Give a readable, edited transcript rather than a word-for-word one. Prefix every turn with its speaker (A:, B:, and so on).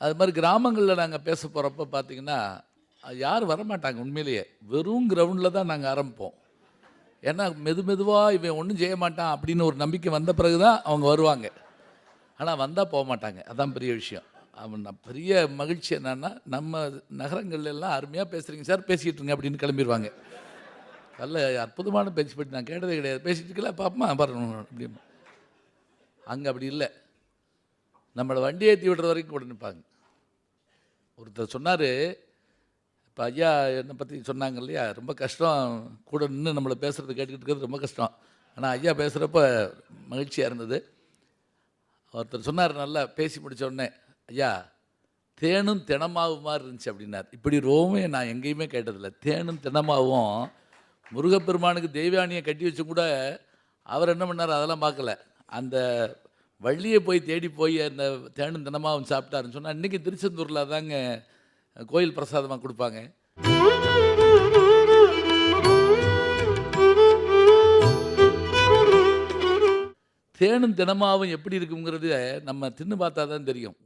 A: அது மாதிரி கிராமங்களில் நாங்கள் பேச போகிறப்ப பார்த்தீங்கன்னா யாரும் வரமாட்டாங்க. உண்மையிலேயே வெறும் கிரவுண்டில் தான் நாங்கள் ஆரம்பிப்போம். ஏன்னா மெதுவாக இவன் ஒன்றும் செய்ய மாட்டான் அப்படின்னு ஒரு நம்பிக்கை வந்த பிறகு தான் அவங்க வருவாங்க. ஆனால் வந்தால் போக மாட்டாங்க. அதான் பெரிய விஷயம். அவன் பெரிய மகிழ்ச்சி என்னன்னா, நம்ம நகரங்கள்ல எல்லாம் அருமையாக பேசுகிறீங்க சார், பேசிக்கிட்டுருங்க அப்படின்னு கிளம்பிடுவாங்க. நல்ல அற்புதமான பேச்சு பற்றி நான் கேட்டதே கிடையாது. பேசிகிட்டு இருக்கல பாப்பமா பாருங்க அப்படின்னு. அங்கே அப்படி இல்லை. நம்மளை வண்டி ஏற்றி விடுற வரைக்கும் கூட நிற்பாங்க. ஒருத்தர் சொன்னார், இப்போ ஐயா என்னை பற்றி சொன்னாங்க இல்லையா, ரொம்ப கஷ்டம் கூட நின்று நம்மளை பேசுகிறது கேட்டுக்கிட்டு இருக்கிறது ரொம்ப கஷ்டம். ஆனால் ஐயா பேசுகிறப்ப மகிழ்ச்சியாக இருந்தது. ஒருத்தர் சொன்னார், நல்லா பேசி முடித்த உடனே, ஐயா தேனும் தினமாவு மாதிரி இருந்துச்சு அப்படின்னார். இப்படி ரோமே நான் எங்கேயுமே கேட்டதில்லை. தேனும் தினமாவும் முருகப்பெருமானுக்கு தெய்வானியை கட்டி வச்சு கூட அவர் என்ன பண்ணார் அதெல்லாம் பார்க்கல. அந்த வள்ளியை போய் தேடி போய் அந்த தேனும் தினமாவும் சாப்பிட்டாருன்னு சொன்னால், இன்றைக்கி திருச்செந்தூரில் தாங்க கோயில் பிரசாதமாக கொடுப்பாங்க. தேனும் தினமாவும் எப்படி இருக்குங்கிறது நம்ம தின்னு பார்த்தா தான் தெரியும்.